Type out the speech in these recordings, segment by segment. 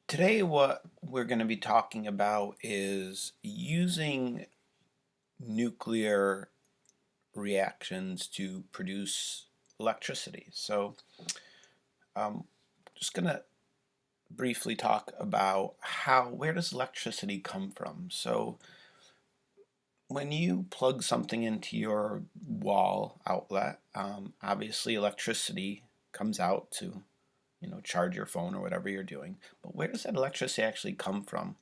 Today, what we're going to be talking about is using nuclear reactions to produce electricity. So, just going to briefly talk about where does electricity come from? So, when you plug something into your wall outlet, obviously electricity comes out to charge your phone or whatever you're doing. But where does that electricity actually come from?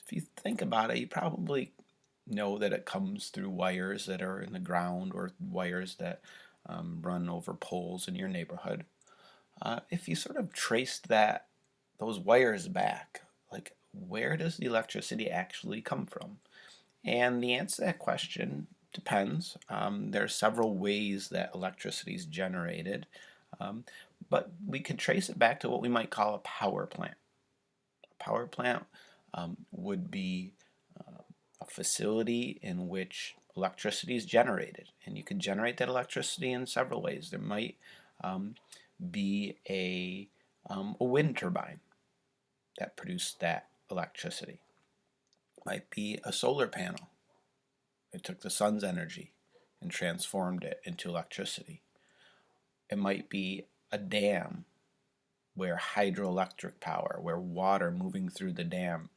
If you think about it, you probably know that it comes through wires that are in the ground or wires that run over poles in your neighborhood. If you sort of traced those wires back, like where does the electricity actually come from? And the answer to that question depends. There are several ways that electricity is generated, um, but we could trace it back to what we might call a power plant. A power plant would be a facility in which electricity is generated, and you can generate that electricity in several ways. There might be a wind turbine that produced that electricity. Might be a solar panel. It took the sun's energy and transformed it into electricity. It might be a dam where hydroelectric power, where water moving through the dam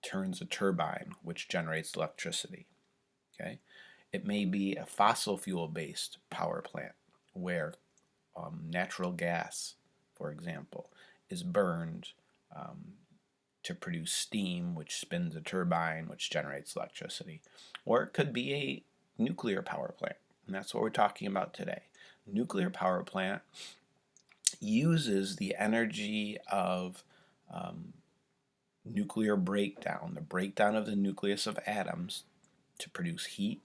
turns a turbine which generates electricity. Okay? It may be a fossil fuel based power plant where natural gas, for example, is burned to produce steam, which spins a turbine, which generates electricity. Or it could be a nuclear power plant, and that's what we're talking about today. Nuclear power plant uses the energy of nuclear breakdown, the breakdown of the nucleus of atoms, to produce heat,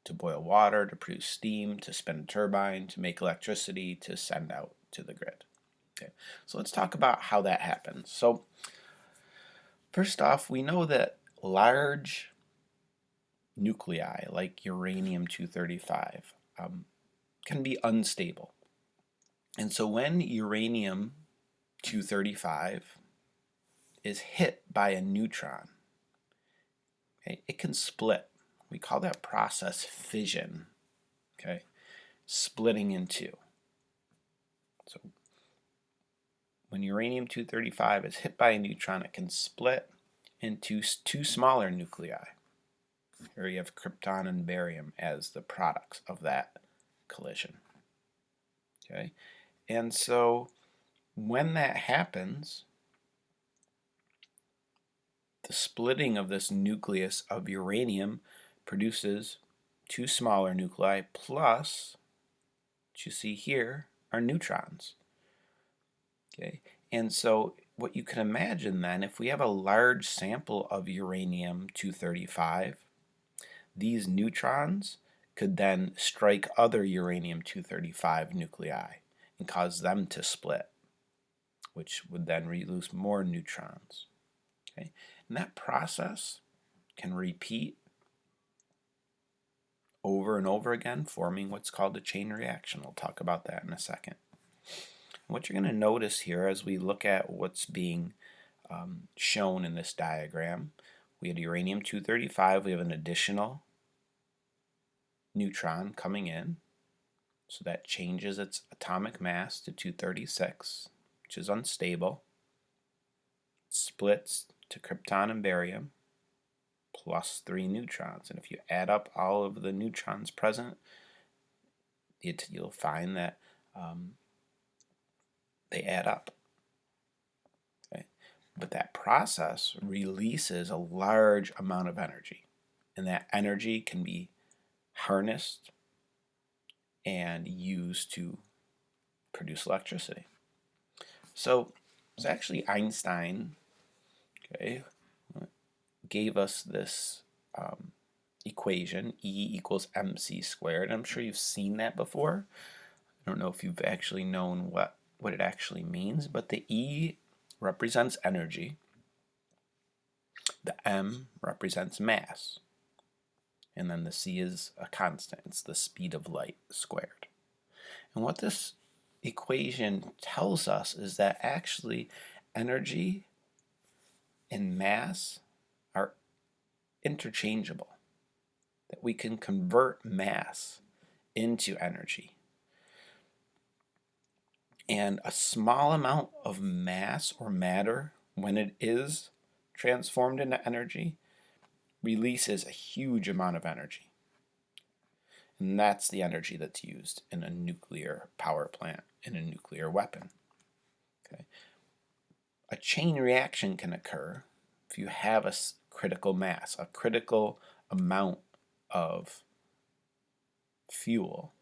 to boil water, to produce steam, to spin a turbine, to make electricity, to send out to the grid. Okay, so let's talk about how that happens. So first off, we know that large nuclei like uranium-235 can be unstable. And so when uranium-235 is hit by a neutron, okay, it can split. We call that process fission, okay, splitting in two. So when uranium-235 is hit by a neutron, it can split into two smaller nuclei. Here you have krypton and barium as the products of that collision. Okay, and so when that happens, the splitting of this nucleus of uranium produces two smaller nuclei plus, what you see here, are neutrons. Okay, and so what you can imagine then, if we have a large sample of uranium-235, these neutrons could then strike other uranium-235 nuclei and cause them to split, which would then release more neutrons. Okay? And that process can repeat over and over again, forming what's called a chain reaction. We'll talk about that in a second. What you're going to notice here as we look at what's being shown in this diagram, we had uranium-235, we have an additional neutron coming in, so that changes its atomic mass to 236, which is unstable. It splits to krypton and barium, plus 3 neutrons. And if you add up all of the neutrons present, you'll find that they add up. Okay? But that process releases a large amount of energy, and that energy can be harnessed and used to produce electricity. So it's actually Einstein, okay, gave us this equation, E equals mc squared. I'm sure you've seen that before. I don't know if you've actually known what it actually means, but the E represents energy, the m represents mass, and then the c is a constant. It's the speed of light squared. And what this equation tells us is that actually energy and mass are interchangeable, that we can convert mass into energy. And a small amount of mass or matter, when it is transformed into energy, releases a huge amount of energy. And that's the energy that's used in a nuclear power plant, in a nuclear weapon. Okay. A chain reaction can occur if you have a critical mass, a critical amount of fuel.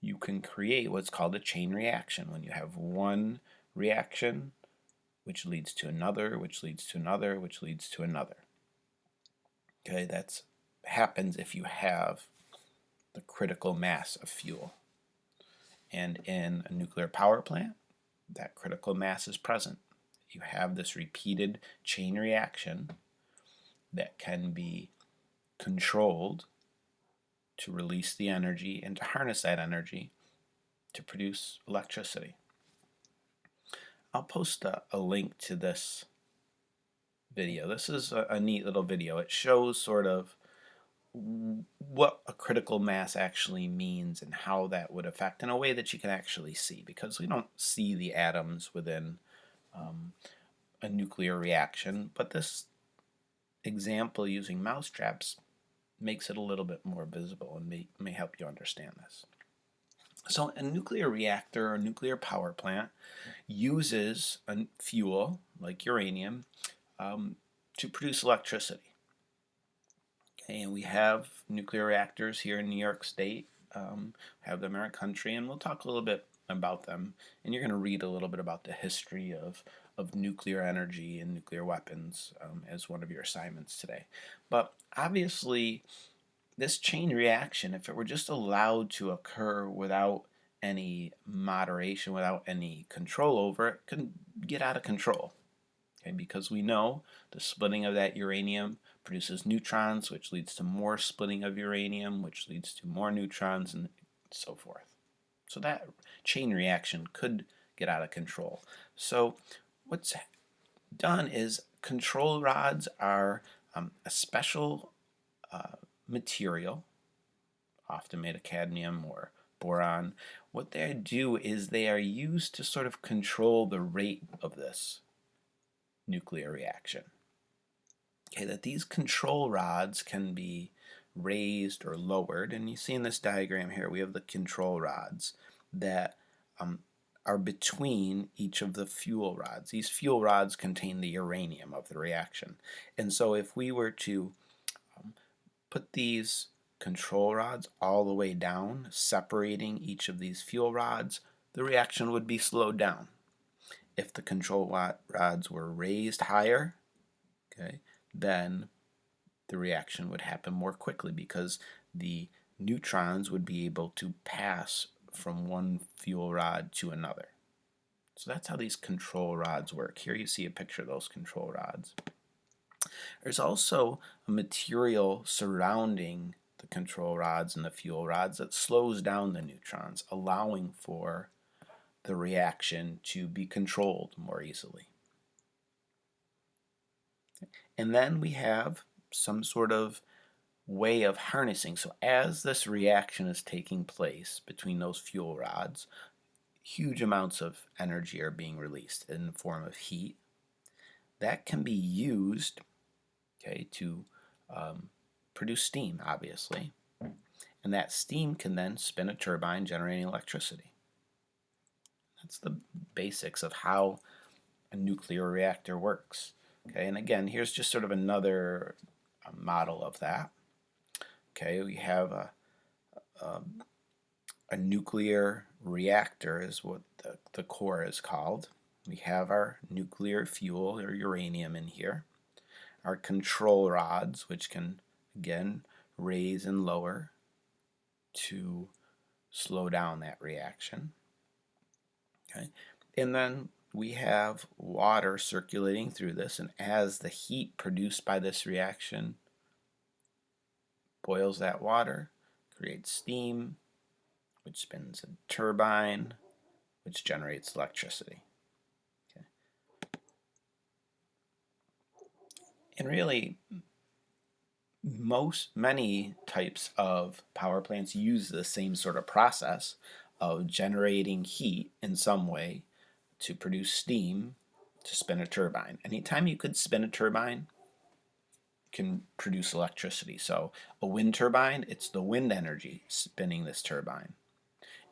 You can create what's called a chain reaction when you have one reaction which leads to another, which leads to another, which leads to another. Okay, that happens if you have the critical mass of fuel. And in a nuclear power plant, that critical mass is present. You have this repeated chain reaction that can be controlled to release the energy and to harness that energy to produce electricity. I'll post a link to this video. This is a neat little video. It shows sort of what a critical mass actually means and how that would affect in a way that you can actually see, because we don't see the atoms within a nuclear reaction, but this example using mousetraps makes it a little bit more visible and may help you understand this. So a nuclear reactor or nuclear power plant uses a fuel like uranium to produce electricity. Okay, and we have nuclear reactors here in New York State, have them in our country, and we'll talk a little bit about them. And you're going to read a little bit about the history of nuclear energy and nuclear weapons as one of your assignments today. But obviously, this chain reaction, if it were just allowed to occur without any moderation, without any control over it, can get out of control. Okay, because we know the splitting of that uranium produces neutrons, which leads to more splitting of uranium, which leads to more neutrons, and so forth. So that chain reaction could get out of control. So what's done is control rods are a special material, often made of cadmium or boron. What they do is they are used to sort of control the rate of this nuclear reaction. Okay, that these control rods can be raised or lowered, and you see in this diagram here we have the control rods that are between each of the fuel rods. These fuel rods contain the uranium of the reaction, and so if we were to put these control rods all the way down, separating each of these fuel rods, the reaction would be slowed down. If the control rods were raised higher, okay, then the reaction would happen more quickly because the neutrons would be able to pass from one fuel rod to another. So that's how these control rods work. Here you see a picture of those control rods. There's also a material surrounding the control rods and the fuel rods that slows down the neutrons, allowing for the reaction to be controlled more easily. And then we have some sort of way of harnessing. So as this reaction is taking place between those fuel rods, huge amounts of energy are being released in the form of heat. That can be used, okay, to produce steam, obviously. And that steam can then spin a turbine generating electricity. That's the basics of how a nuclear reactor works. Okay, and again, here's just sort of another model of that. Okay, we have a nuclear reactor is what the core is called. We have our nuclear fuel or uranium in here. Our control rods, which can again raise and lower to slow down that reaction. Okay, and then we have water circulating through this, and as the heat produced by this reaction boils that water, creates steam, which spins a turbine, which generates electricity. Okay. And really, many types of power plants use the same sort of process of generating heat in some way to produce steam to spin a turbine. Anytime you could spin a turbine, can produce electricity. So a wind turbine, it's the wind energy spinning this turbine.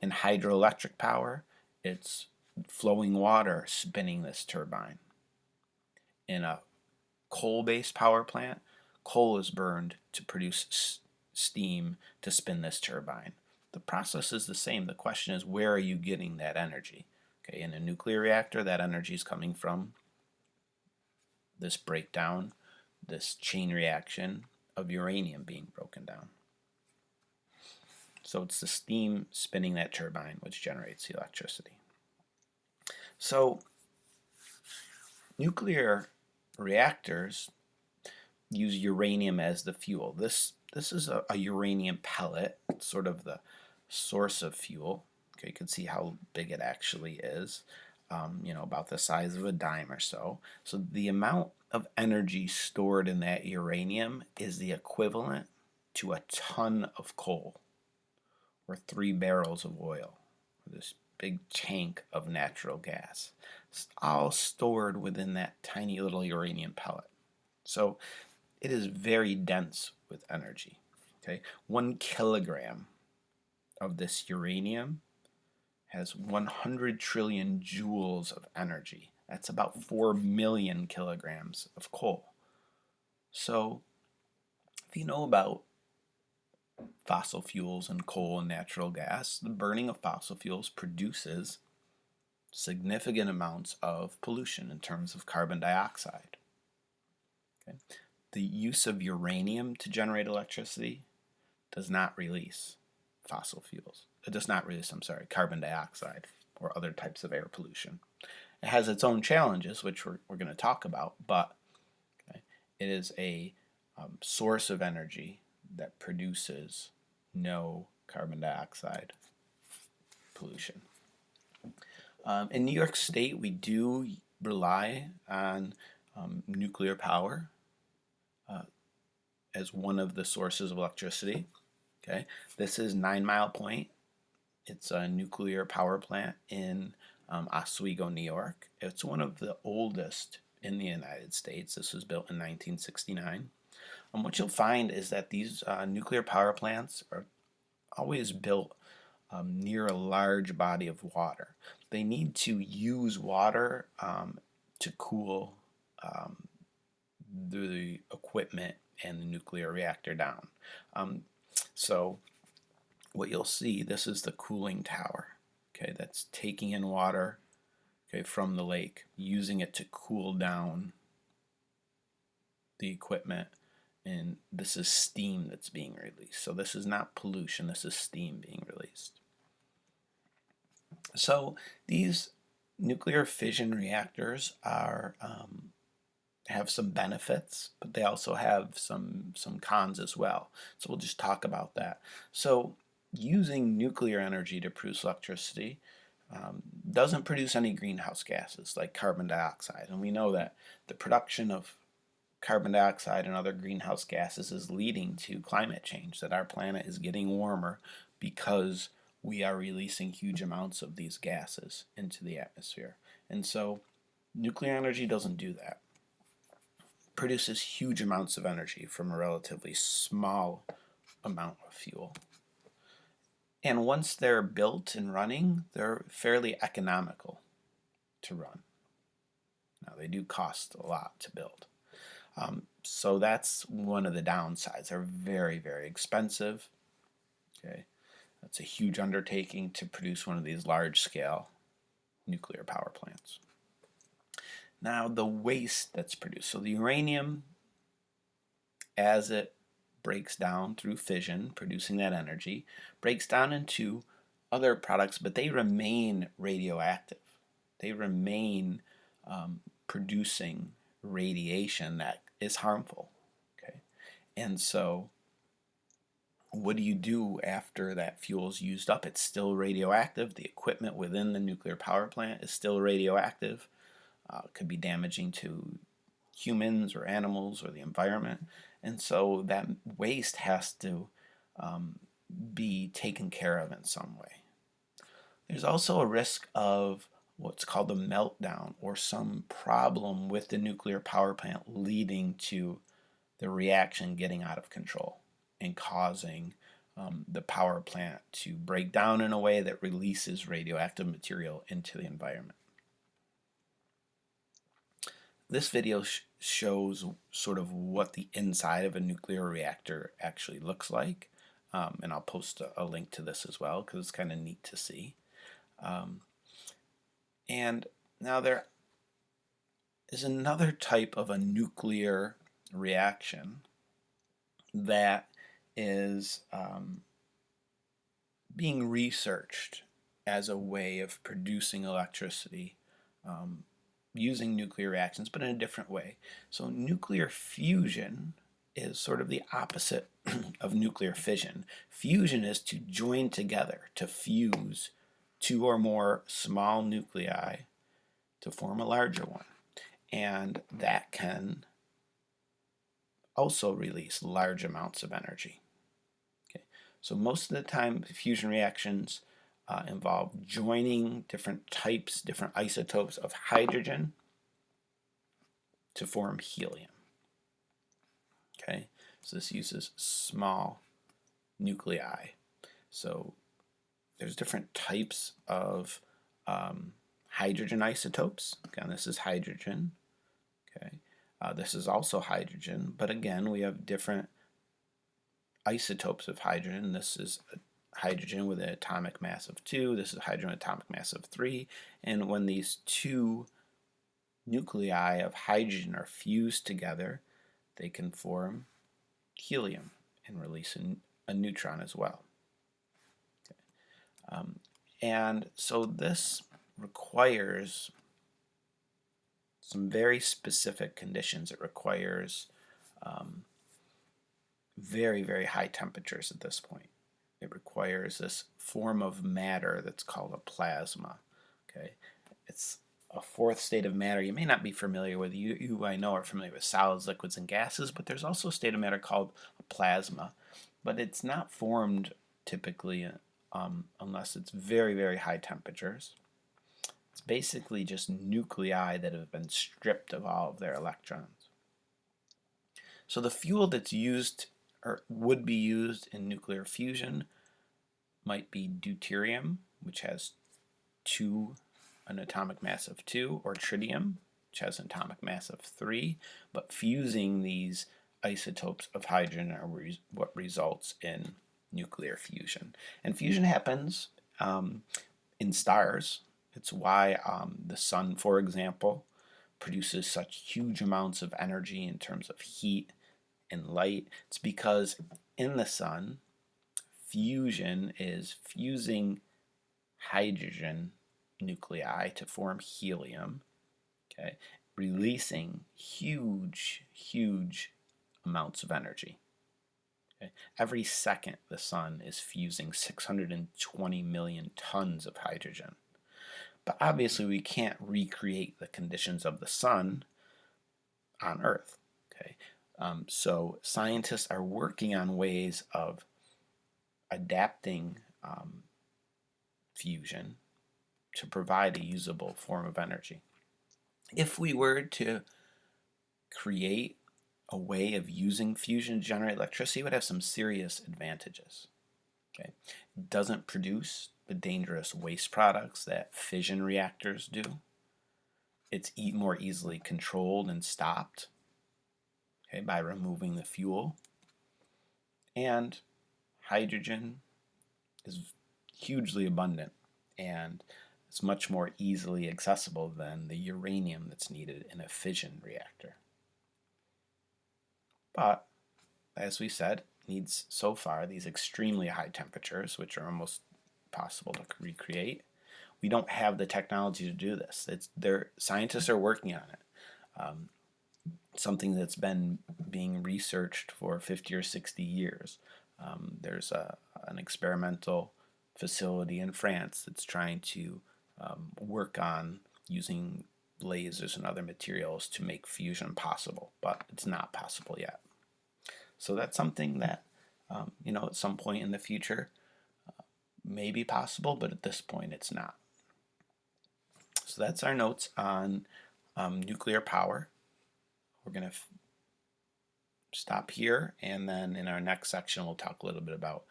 In hydroelectric power, it's flowing water spinning this turbine. In a coal-based power plant, coal is burned to produce steam to spin this turbine. The process is the same. The question is, where are you getting that energy? Okay, in a nuclear reactor, that energy is coming from this breakdown, this chain reaction of uranium being broken down. So it's the steam spinning that turbine which generates the electricity. So nuclear reactors use uranium as the fuel. This is a uranium pellet, sort of the source of fuel. Okay, you can see how big it actually is. About the size of a dime or so. So the amount of energy stored in that uranium is the equivalent to a ton of coal or 3 barrels of oil, or this big tank of natural gas. It's all stored within that tiny little uranium pellet. So it is very dense with energy. Okay, 1 kilogram of this uranium has 100 trillion joules of energy. That's about 4 million kilograms of coal. So if you know about fossil fuels and coal and natural gas, the burning of fossil fuels produces significant amounts of pollution in terms of carbon dioxide. Okay. The use of uranium to generate electricity does not release fossil fuels. It does not release, carbon dioxide or other types of air pollution. It has its own challenges, which we're going to talk about, but it is a source of energy that produces no carbon dioxide pollution. In New York State, we do rely on nuclear power as one of the sources of electricity. Okay, this is 9 Mile Point. It's a nuclear power plant in Oswego, New York. It's one of the oldest in the United States. This was built in 1969. What you'll find is that these nuclear power plants are always built near a large body of water. They need to use water to cool the equipment and the nuclear reactor down. So what you'll see, this is the cooling tower. Okay, that's taking in water, okay, from the lake, using it to cool down the equipment, and this is steam that's being released. So this is not pollution, this is steam being released. So these nuclear fission reactors are have some benefits, but they also have some cons as well. So we'll just talk about that. So using nuclear energy to produce electricity doesn't produce any greenhouse gases like carbon dioxide, and we know that the production of carbon dioxide and other greenhouse gases is leading to climate change, that our planet is getting warmer because we are releasing huge amounts of these gases into the atmosphere. And so nuclear energy doesn't do that. It produces huge amounts of energy from a relatively small amount of fuel. And once they're built and running, they're fairly economical to run. Now, they do cost a lot to build. So that's one of the downsides. They're very, very expensive. Okay, that's a huge undertaking to produce one of these large-scale nuclear power plants. Now, the waste that's produced. So the uranium, as it breaks down through fission, producing that energy, breaks down into other products, but they remain radioactive. They remain producing radiation that is harmful. Okay, and so what do you do after that fuel is used up? It's still radioactive. The equipment within the nuclear power plant is still radioactive. It could be damaging to humans or animals or the environment, and so that waste has to be taken care of in some way. There's also a risk of what's called a meltdown or some problem with the nuclear power plant leading to the reaction getting out of control and causing the power plant to break down in a way that releases radioactive material into the environment. This video shows sort of what the inside of a nuclear reactor actually looks like, and I'll post a link to this as well because it's kind of neat to see. And now there is another type of a nuclear reaction that is being researched as a way of producing electricity using nuclear reactions, but in a different way. So nuclear fusion is sort of the opposite of nuclear fission. Fusion is to join together, to fuse two or more small nuclei to form a larger one. And that can also release large amounts of energy. Okay. So most of the time, fusion reactions involve joining different types, different isotopes of hydrogen to form helium. Okay, so this uses small nuclei. So there's different types of hydrogen isotopes. Again, this is hydrogen. Okay, this is also hydrogen, but again, we have different isotopes of hydrogen. This is hydrogen with an atomic mass of 2. This is hydrogen with an atomic mass of 3. And when these two nuclei of hydrogen are fused together, they can form helium and release a neutron as well. Okay. And so this requires some very specific conditions. It requires very, very high temperatures at this point. It requires this form of matter that's called a plasma. Okay, it's a fourth state of matter. You may not be familiar with. You I know are familiar with solids, liquids, and gases, but there's also a state of matter called a plasma. But it's not formed typically unless it's very, very high temperatures. It's basically just nuclei that have been stripped of all of their electrons. So the fuel that's used or would be used in nuclear fusion might be deuterium, which has an atomic mass of 2, or tritium, which has an atomic mass of 3, but fusing these isotopes of hydrogen are what results in nuclear fusion. And fusion happens in stars. It's why the sun, for example, produces such huge amounts of energy in terms of heat and light. It's because in the sun, fusion is fusing hydrogen nuclei to form helium, okay, releasing huge, huge amounts of energy. Okay. Every second, the sun is fusing 620 million tons of hydrogen. But obviously, we can't recreate the conditions of the sun on Earth. Okay. So scientists are working on ways of adapting fusion to provide a usable form of energy. If we were to create a way of using fusion to generate electricity, it would have some serious advantages. Okay. It doesn't produce the dangerous waste products that fission reactors do. It's more easily controlled and stopped, okay, by removing the fuel. And hydrogen is hugely abundant, and it's much more easily accessible than the uranium that's needed in a fission reactor. But, as we said, needs so far these extremely high temperatures, which are almost possible to recreate. We don't have the technology to do this. Scientists are working on it. Something that's been being researched for 50 or 60 years. There's an experimental facility in France that's trying to work on using lasers and other materials to make fusion possible, but it's not possible yet. So that's something that, at some point in the future may be possible, but at this point it's not. So that's our notes on nuclear power. We're going to stop here, and then in our next section we'll talk a little bit about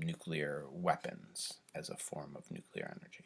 nuclear weapons as a form of nuclear energy.